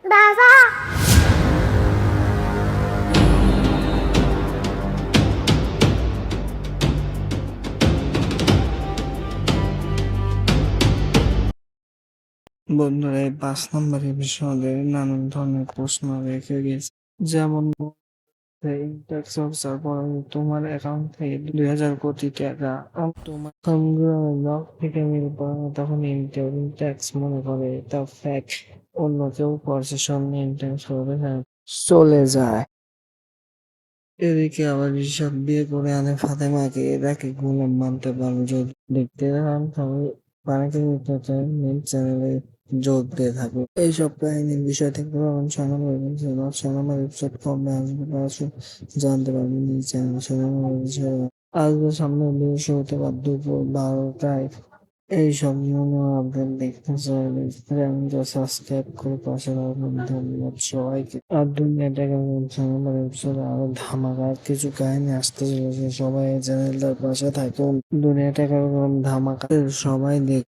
বাবা, বন্ধুরা, এই ৫ নম্বর এপিসোডে নানান ধরনের প্রশ্ন রেখে গেছে। যেমন ট্যাক্স অফিসার বলে, তোমার অ্যাকাউন্ট থেকে ২,০০০ কোটি টাকা তোমার সংগ্রহের লগ থেকে মিল পড়ে না, তখন ইনকাম ট্যাক্স মনে করে এটা ফ্যাক, অন্য কেউ করছে, সঙ্গে ইনকাম করে চলে যায়। এদিকে আবার ঋষভ বিয়ে করে আনে ফাতেমাকে, এটাকে গোলাম মানতে পারবে যদি দেখতে চান তবে বানাকে নিতে চান মেন চ্যানেলে যোগ দিয়ে থাকবে। এইসব কাহিনীর বিষয় থেকে পাবেন ৬ নম্বর এপিসোড। ৬ নম্বর এপিসোড কবে আসবে তা জানতে পারবেন এই চ্যানেল। ৬ নম্বর এপিসোড আসবে সামনে বৃহস্পতিবার দুপুর ১২টায়। এইসব নিউ নিউ আপডেট দেখতে চাইলে চ্যানেলটা সাবস্ক্রাইব করে পাশে রাখবেন। ধন্যবাদ সবাইকে। আর দুনিয়াটাকে ৬ নম্বর এপিসোডে আরো ধামাকা কিছু কাহিনী আসতে চলেছে। সবাই এই চ্যানেলটার পাশে থাকুন। দুনিয়াটাকে ধামাকা সবাই দেখ।